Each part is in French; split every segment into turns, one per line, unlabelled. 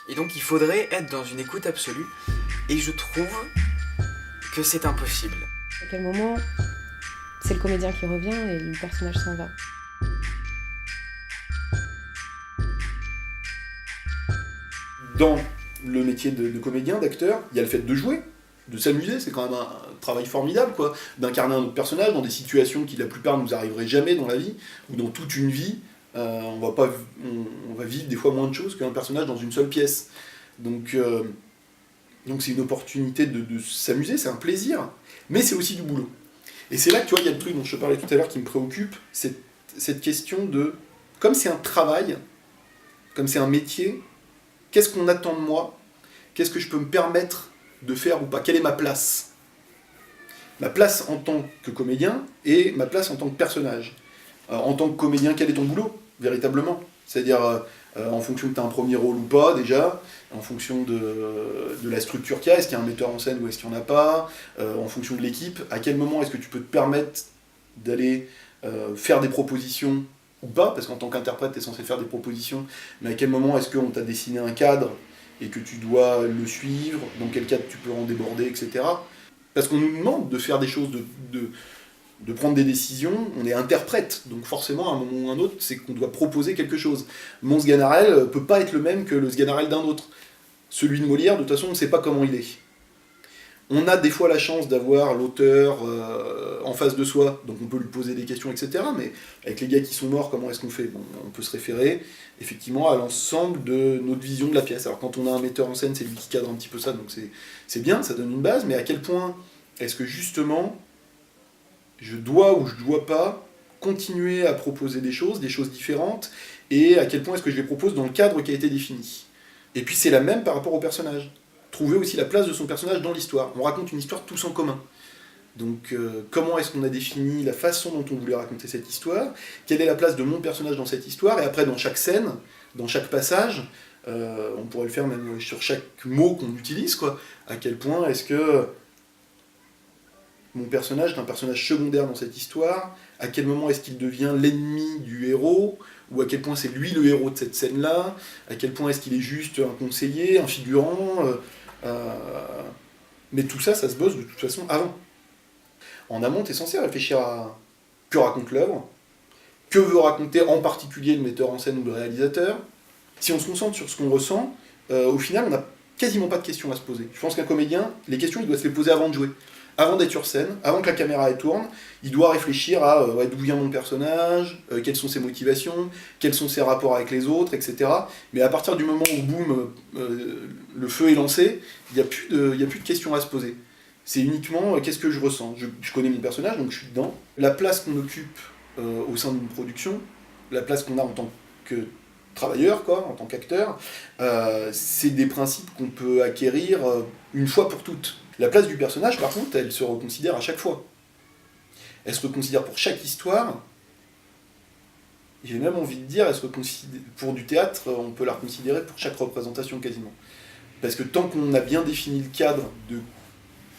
Et donc il faudrait être dans une écoute absolue, et je trouve que c'est impossible.
À quel moment c'est le comédien qui revient et le personnage s'en va.
Dans le métier de comédien, d'acteur, il y a le fait de jouer, de s'amuser, c'est quand même un travail formidable, quoi, d'incarner un autre personnage dans des situations qui la plupart ne nous arriveraient jamais dans la vie, ou dans toute une vie, on va vivre des fois moins de choses qu'un personnage dans une seule pièce. Donc c'est une opportunité de s'amuser, c'est un plaisir, mais c'est aussi du boulot. Et c'est là que tu vois, il y a le truc dont je te parlais tout à l'heure qui me préoccupe, c'est cette question de, comme c'est un travail, comme c'est un métier, qu'est-ce qu'on attend de moi? Qu'est-ce que je peux me permettre de faire ou pas? Quelle est ma place? Ma place en tant que comédien et ma place en tant que personnage. En tant que comédien, quel est ton boulot, véritablement? C'est-à-dire, en fonction que tu as un premier rôle ou pas, déjà, en fonction de la structure qu'il y a, est-ce qu'il y a un metteur en scène ou est-ce qu'il n'y en a pas, en fonction de l'équipe, à quel moment est-ce que tu peux te permettre d'aller faire des propositions ou pas, parce qu'en tant qu'interprète, tu es censé faire des propositions, mais à quel moment est-ce qu'on t'a dessiné un cadre et que tu dois le suivre, dans quel cadre tu peux en déborder, etc. Parce qu'on nous demande de faire des choses, de prendre des décisions, on est interprète, donc forcément, à un moment ou à un autre, c'est qu'on doit proposer quelque chose. Mon Sganarelle peut pas être le même que le Sganarelle d'un autre. Celui de Molière, de toute façon, on ne sait pas comment il est. On a des fois la chance d'avoir l'auteur en face de soi, donc on peut lui poser des questions, etc. Mais avec les gars qui sont morts, comment est-ce qu'on fait? Bon, on peut se référer effectivement à l'ensemble de notre vision de la pièce. Alors quand on a un metteur en scène, c'est lui qui cadre un petit peu ça, donc c'est bien, ça donne une base, mais à quel point est-ce que justement je dois ou je dois pas continuer à proposer des choses différentes, et à quel point est-ce que je les propose dans le cadre qui a été défini. Et puis c'est la même par rapport au personnage. Trouver aussi la place de son personnage dans l'histoire. On raconte une histoire tous en commun. Donc comment est-ce qu'on a défini la façon dont on voulait raconter cette histoire? Quelle est la place de mon personnage dans cette histoire? Et après, dans chaque scène, dans chaque passage, on pourrait le faire même sur chaque mot qu'on utilise, quoi. À quel point est-ce que mon personnage est un personnage secondaire dans cette histoire? À quel moment est-ce qu'il devient l'ennemi du héros? Ou à quel point c'est lui le héros de cette scène-là? À quel point est-ce qu'il est juste un conseiller, un figurant? Mais tout ça, ça se bosse de toute façon avant. En amont, tu es censé réfléchir à que raconte l'œuvre, que veut raconter en particulier le metteur en scène ou le réalisateur. Si on se concentre sur ce qu'on ressent, au final, on n'a quasiment pas de questions à se poser. Je pense qu'un comédien, les questions, il doit se les poser avant de jouer. Avant d'être sur scène, avant que la caméra tourne, il doit réfléchir à d'où vient mon personnage, quelles sont ses motivations, quels sont ses rapports avec les autres, etc. Mais à partir du moment où, boum, le feu est lancé, il n'y a plus de questions à se poser. C'est uniquement qu'est-ce que je ressens. Je connais mon personnage, donc je suis dedans. La place qu'on occupe au sein d'une production, la place qu'on a en tant que travailleur, quoi, en tant qu'acteur, c'est des principes qu'on peut acquérir une fois pour toutes. La place du personnage, par contre, elle se reconsidère à chaque fois. Elle se reconsidère pour chaque histoire. J'ai même envie de dire, pour du théâtre, on peut la reconsidérer pour chaque représentation quasiment. Parce que tant qu'on a bien défini le cadre de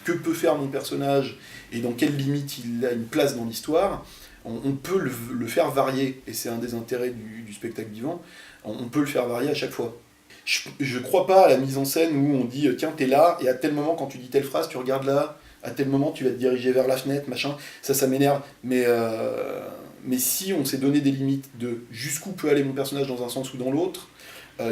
que peut faire mon personnage et dans quelle limite il a une place dans l'histoire, on peut le faire varier. Et c'est un des intérêts du spectacle vivant. On peut le faire varier à chaque fois. Je crois pas à la mise en scène où on dit tiens t'es là et à tel moment quand tu dis telle phrase tu regardes là, à tel moment tu vas te diriger vers la fenêtre, machin, ça m'énerve. Mais si on s'est donné des limites de jusqu'où peut aller mon personnage dans un sens ou dans l'autre,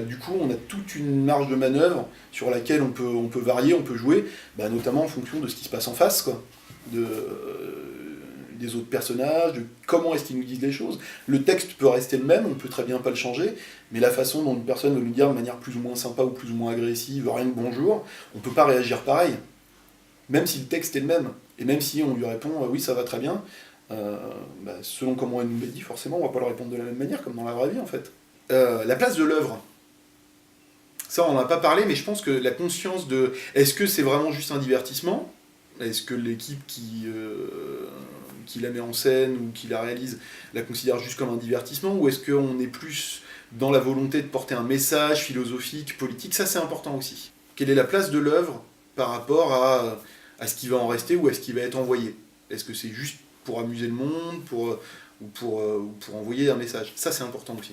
du coup on a toute une marge de manœuvre sur laquelle on peut varier, on peut jouer, notamment en fonction de ce qui se passe en face, quoi. Des autres personnages, de comment est-ce qu'ils nous disent les choses. Le texte peut rester le même, on peut très bien pas le changer, mais la façon dont une personne veut nous dire de manière plus ou moins sympa ou plus ou moins agressive, rien que bonjour, on peut pas réagir pareil. Même si le texte est le même, et même si on lui répond oui ça va très bien, selon comment elle nous l'a dit, forcément on va pas leur répondre de la même manière, comme dans la vraie vie en fait. La place de l'œuvre. Ça on en a pas parlé, mais je pense que la conscience de est-ce que c'est vraiment juste un divertissement? Est-ce que l'équipe qui la met en scène ou qui la réalise la considère juste comme un divertissement, ou est-ce qu'on est plus dans la volonté de porter un message philosophique, politique? Ça c'est important aussi. Quelle est la place de l'œuvre par rapport à ce qui va en rester ou à ce qui va être envoyé? Est-ce que c'est juste pour amuser le monde ou pour envoyer un message? Ça c'est important aussi.